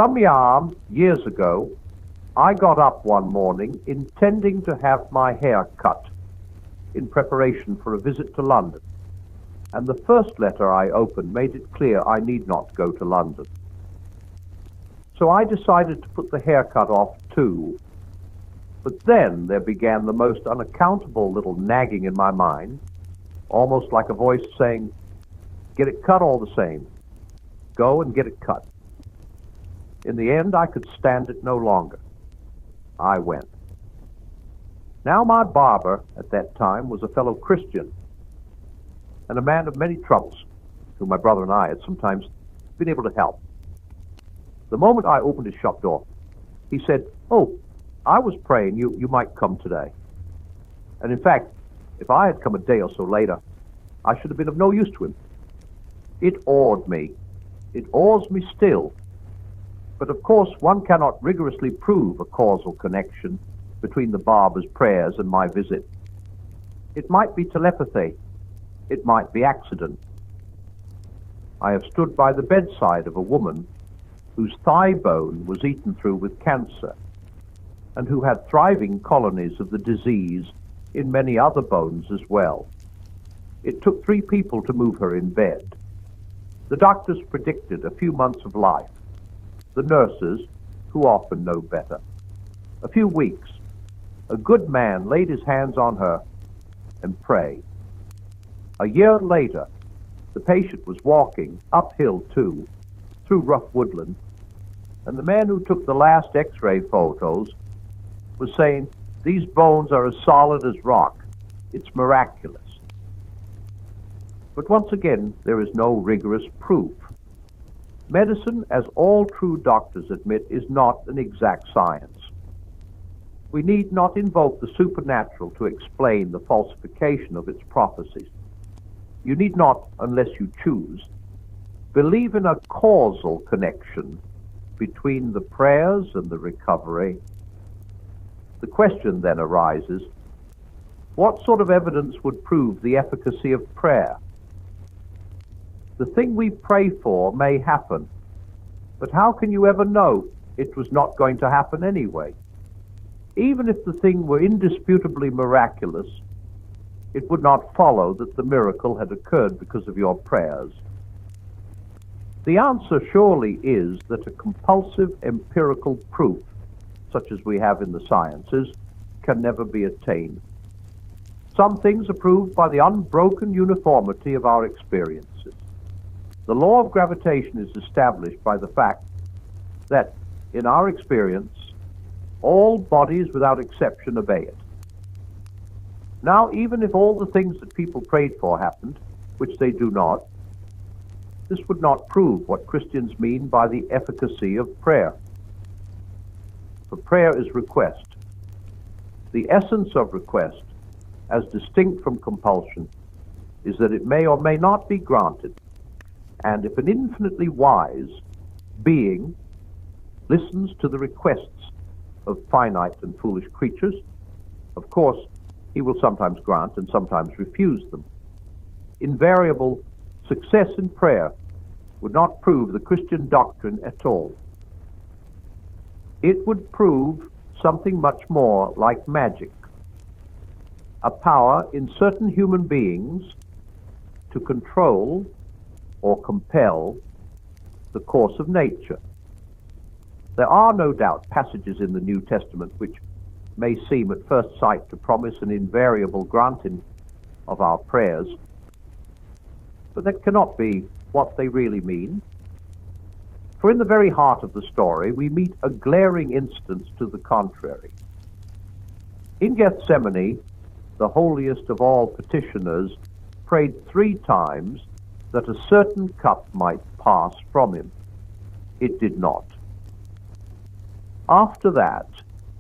Some years ago, I got up one morning intending to have my hair cut in preparation for a visit to London, and the first letter I opened made it clear I need not go to London. So I decided to put the haircut off too. But then there began the most unaccountable little nagging in my mind, almost like a voice saying, "Get it cut all the same. Go and get it cut." In the end, I could stand it no longer. I went. Now my barber at that time was a fellow Christian and a man of many troubles, whom my brother and I had sometimes been able to help. The moment I opened his shop door, he said, "Oh, I was praying you might come today." And in fact, if I had come a day or so later, I should have been of no use to him. It awed me. It awes me still. But of course, one cannot rigorously prove a causal connection between the barber's prayers and my visit. It might be telepathy. It might be accident. I have stood by the bedside of a woman whose thigh bone was eaten through with cancer, and who had thriving colonies of the disease in many other bones as well. It took 3 people to move her in bed. The doctors predicted a few months of life. The nurses, who often know better, a few weeks. A good man laid his hands on her and prayed. A year later, the patient was walking, uphill too, through rough woodland, and the man who took the last X-ray photos was saying, "These bones are as solid as rock. It's miraculous." But once again, there is no rigorous proof. Medicine, as all true doctors admit, is not an exact science. We need not invoke the supernatural to explain the falsification of its prophecies. You need not, unless you choose, believe in a causal connection between the prayers and the recovery. The question then arises, what sort of evidence would prove the efficacy of prayer? The thing we pray for may happen, but how can you ever know it was not going to happen anyway? Even if the thing were indisputably miraculous, it would not follow that the miracle had occurred because of your prayers. The answer surely is that a compulsive empirical proof, such as we have in the sciences, can never be attained. Some things are proved by the unbroken uniformity of our experiences. The law of gravitation is established by the fact that, in our experience, all bodies without exception obey it. Now, even if all the things that people prayed for happened, which they do not, this would not prove what Christians mean by the efficacy of prayer. For prayer is request. The essence of request, as distinct from compulsion, is that it may or may not be granted. And if an infinitely wise being listens to the requests of finite and foolish creatures, of course, he will sometimes grant and sometimes refuse them. Invariable success in prayer would not prove the Christian doctrine at all. It would prove something much more like magic, a power in certain human beings to control or compel the course of nature. There are no doubt passages in the New Testament which may seem at first sight to promise an invariable granting of our prayers, but that cannot be what they really mean. For in the very heart of the story, we meet a glaring instance to the contrary. In Gethsemane, the holiest of all petitioners prayed 3 times that a certain cup might pass from him. It did not. After that,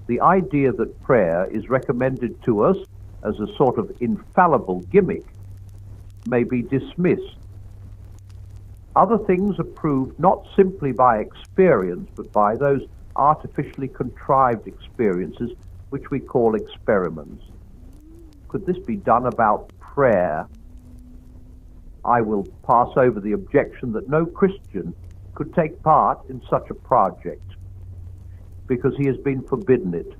the idea that prayer is recommended to us as a sort of infallible gimmick may be dismissed. Other things are proved not simply by experience, but by those artificially contrived experiences which we call experiments. Could this be done about prayer? I will pass over the objection that no Christian could take part in such a project, because he has been forbidden it.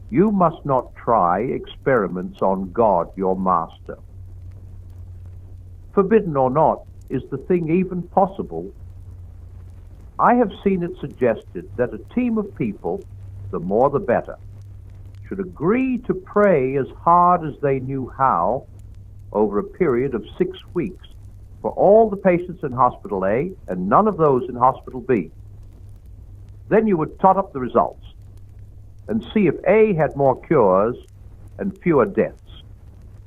You must not try experiments on God, your master. Forbidden or not, is the thing even possible? I have seen it suggested that a team of people, the more the better, should agree to pray as hard as they knew how over a period of 6 weeks for all the patients in Hospital A and none of those in Hospital B. Then you would tot up the results and see if A had more cures and fewer deaths.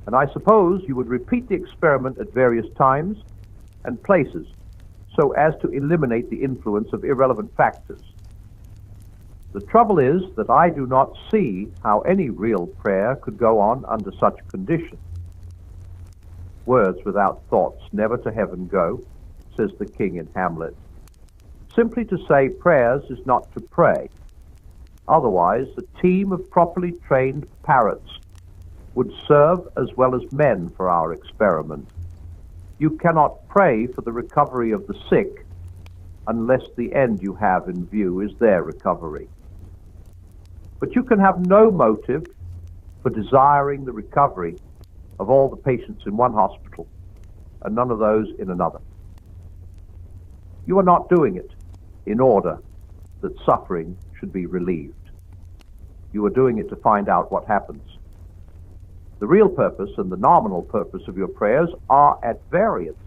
And I suppose you would repeat the experiment at various times and places so as to eliminate the influence of irrelevant factors. The trouble is that I do not see how any real prayer could go on under such conditions. Words without thoughts never to heaven go, says the king in Hamlet. Simply to say prayers is not to pray. Otherwise, a team of properly trained parrots would serve as well as men for our experiment. You cannot pray for the recovery of the sick unless the end you have in view is their recovery. But you can have no motive for desiring the recovery of all the patients in one hospital and none of those in another. You are not doing it in order that suffering should be relieved. You are doing it to find out what happens. The real purpose and the nominal purpose of your prayers are at variance.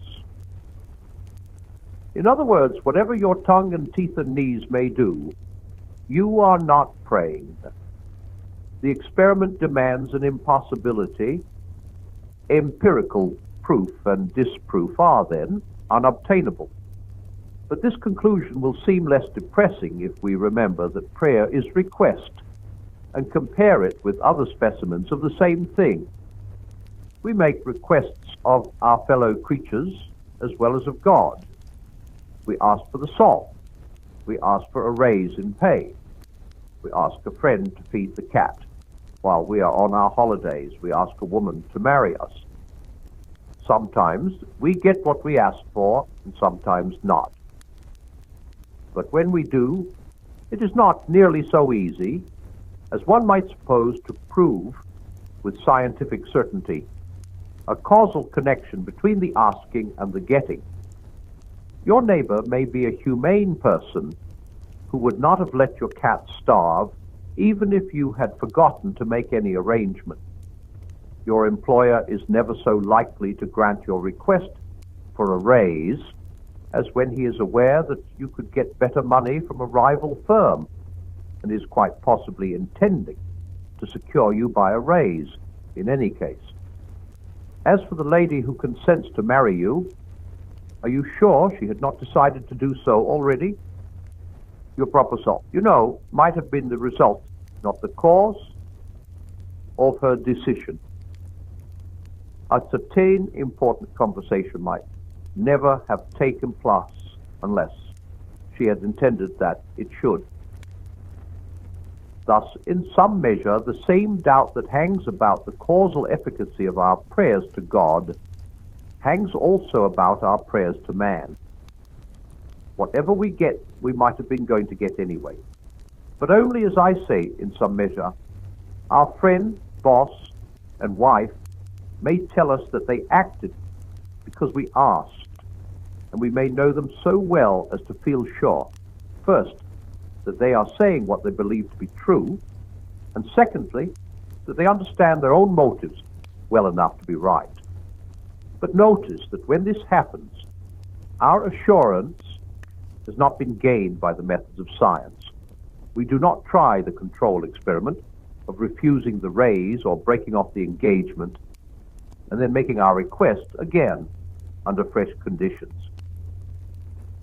In other words, whatever your tongue and teeth and knees may do, you are not praying. The experiment demands an impossibility. Empirical proof and disproof are then unobtainable. But this conclusion will seem less depressing if we remember that prayer is request and compare it with other specimens of the same thing. We make requests of our fellow creatures as well as of God. We ask for the salt. We ask for a raise in pay. We ask a friend to feed the cat. While we are on our holidays, we ask a woman to marry us. Sometimes we get what we ask for, and sometimes not. But when we do, it is not nearly so easy as one might suppose to prove with scientific certainty a causal connection between the asking and the getting. Your neighbor may be a humane person who would not have let your cat starve even if you had forgotten to make any arrangement. Your employer is never so likely to grant your request for a raise as when he is aware that you could get better money from a rival firm and is quite possibly intending to secure you by a raise in any case. As for the lady who consents to marry you, are you sure she had not decided to do so already? Your proper self, might have been the result, not the cause, of her decision. A certain important conversation might never have taken place unless she had intended that it should. Thus, in some measure, the same doubt that hangs about the causal efficacy of our prayers to God hangs also about our prayers to man. Whatever we get, we might have been going to get anyway. But only, as I say, in some measure, our friend, boss, and wife may tell us that they acted because we asked, and we may know them so well as to feel sure, first, that they are saying what they believe to be true, and secondly, that they understand their own motives well enough to be right. But notice that when this happens, our assurance has not been gained by the methods of science. We do not try the control experiment of refusing the raise or breaking off the engagement and then making our request again under fresh conditions.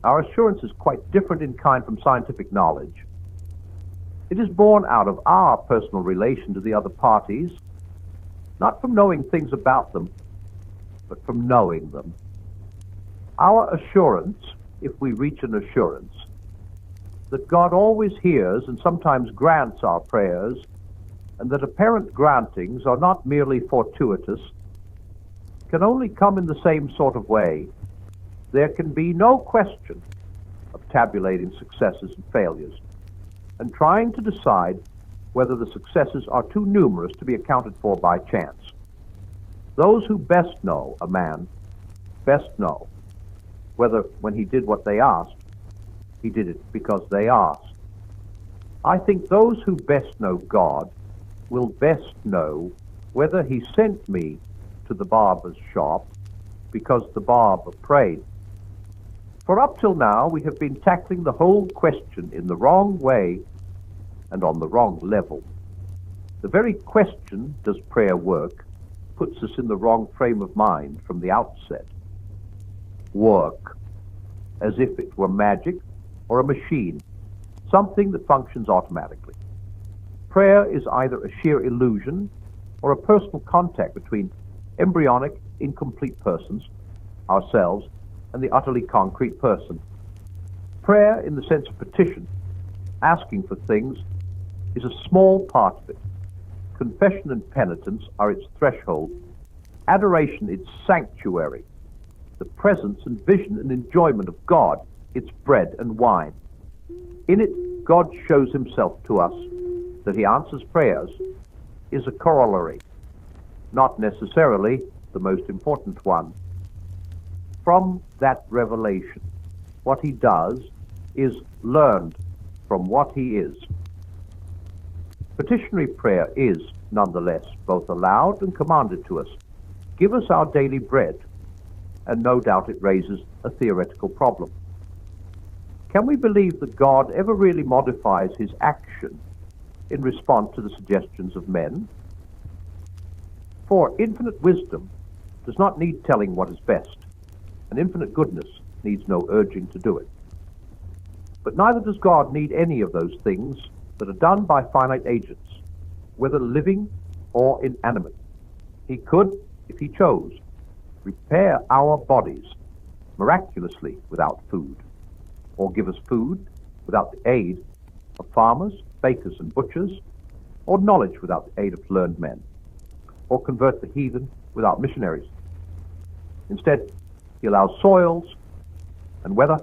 Our assurance is quite different in kind from scientific knowledge. It is born out of our personal relation to the other parties, not from knowing things about them, but from knowing them. Our assurance, if we reach an assurance, that God always hears and sometimes grants our prayers, and that apparent grantings are not merely fortuitous, can only come in the same sort of way. There can be no question tabulating successes and failures, and trying to decide whether the successes are too numerous to be accounted for by chance. Those who best know a man best know whether when he did what they asked, he did it because they asked. I think those who best know God will best know whether he sent me to the barber's shop because the barber prayed. For up till now we have been tackling the whole question in the wrong way and on the wrong level. The very question, does prayer work, puts us in the wrong frame of mind from the outset. Work, as if it were magic or a machine, something that functions automatically. Prayer is either a sheer illusion or a personal contact between embryonic, incomplete persons, ourselves, and the utterly concrete person. Prayer, in the sense of petition, asking for things, is a small part of it. Confession and penitence are its threshold. Adoration its sanctuary. The presence and vision and enjoyment of God its bread and wine. In it, God shows himself to us. That he answers prayers is a corollary, not necessarily the most important one. From that revelation, what he does is learned from what he is. Petitionary prayer is, nonetheless, both allowed and commanded to us. Give us our daily bread, and no doubt it raises a theoretical problem. Can we believe that God ever really modifies his action in response to the suggestions of men? For infinite wisdom does not need telling what is best, and infinite goodness needs no urging to do it. But neither does God need any of those things that are done by finite agents, whether living or inanimate. He could, if he chose, repair our bodies miraculously without food, or give us food without the aid of farmers, bakers, and butchers, or knowledge without the aid of learned men, or convert the heathen without missionaries. Instead, he allows soils and weather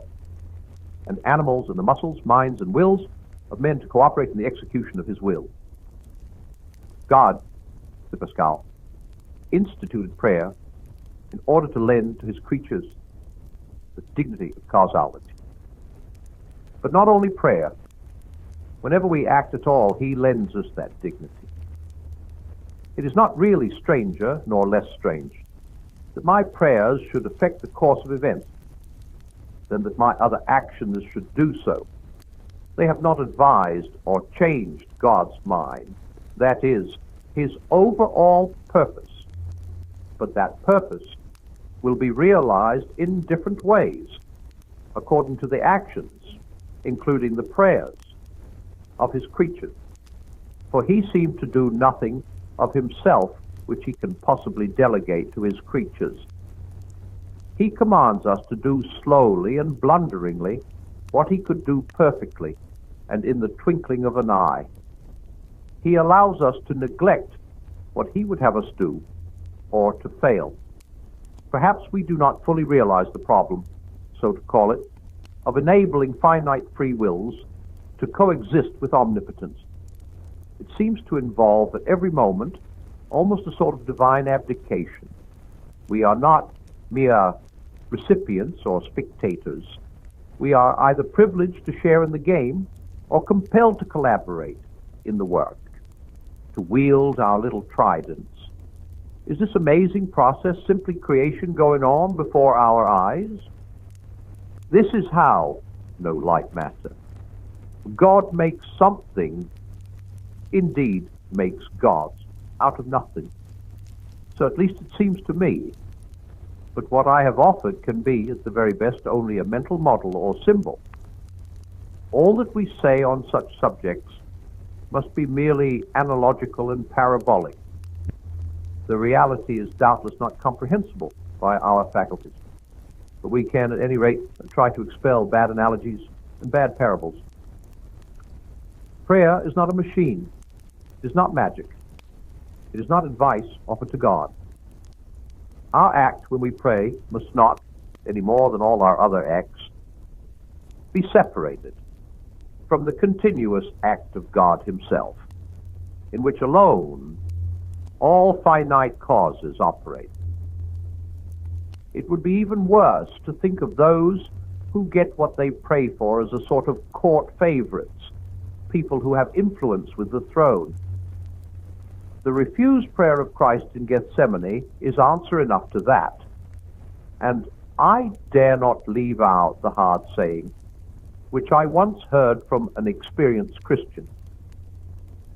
and animals and the muscles, minds, and wills of men to cooperate in the execution of his will. God, said Pascal, instituted prayer in order to lend to his creatures the dignity of causality. But not only prayer. Whenever we act at all, he lends us that dignity. It is not really stranger, nor less strange, that my prayers should affect the course of events than that my other actions should do so. They have not advised or changed God's mind, that is, his overall purpose. But that purpose will be realized in different ways, according to the actions, including the prayers, of his creatures. For he seemed to do nothing of himself which he can possibly delegate to his creatures. He commands us to do slowly and blunderingly what he could do perfectly and in the twinkling of an eye. He allows us to neglect what he would have us do, or to fail. Perhaps we do not fully realize the problem, so to call it, of enabling finite free wills to coexist with omnipotence. It seems to involve at every moment almost a sort of divine abdication. We are not mere recipients or spectators. We are either privileged to share in the game or compelled to collaborate in the work, to wield our little tridents. Is this amazing process simply creation going on before our eyes? This is how, no light matter, God makes something, indeed makes gods, out of nothing. So at least it seems to me. But what I have offered can be, at the very best, only a mental model or symbol. All that we say on such subjects must be merely analogical and parabolic. The reality is doubtless not comprehensible by our faculties, but we can, at any rate, try to expel bad analogies and bad parables. Prayer is not a machine. It is not magic. It is not advice offered to God. Our act when we pray must not, any more than all our other acts, be separated from the continuous act of God himself, in which alone all finite causes operate. It would be even worse to think of those who get what they pray for as a sort of court favorites, people who have influence with the throne. The refused prayer of Christ in Gethsemane is answer enough to that. And I dare not leave out the hard saying, which I once heard from an experienced Christian.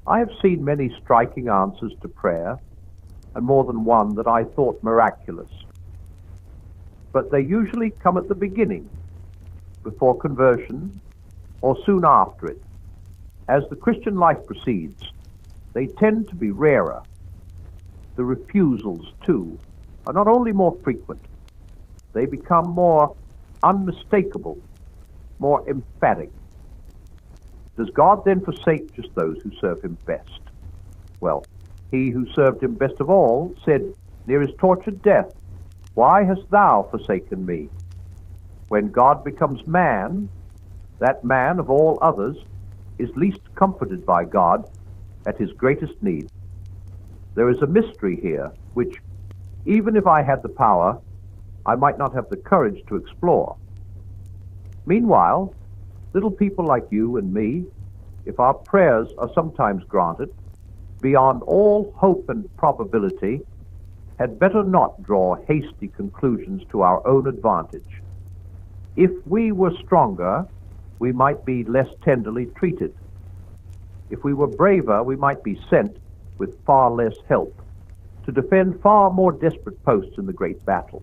I have seen many striking answers to prayer, and more than one that I thought miraculous. But they usually come at the beginning, before conversion, or soon after it. As the Christian life proceeds, they tend to be rarer. The refusals, too, are not only more frequent, they become more unmistakable, more emphatic. Does God then forsake just those who serve him best? Well, he who served him best of all said, near his tortured death, "Why hast thou forsaken me?" When God becomes man, that man of all others is least comforted by God at his greatest need. There is a mystery here which, even if I had the power, I might not have the courage to explore. Meanwhile, little people like you and me, if our prayers are sometimes granted, beyond all hope and probability, had better not draw hasty conclusions to our own advantage. If we were stronger, we might be less tenderly treated. If we were braver, we might be sent with far less help to defend far more desperate posts in the great battle.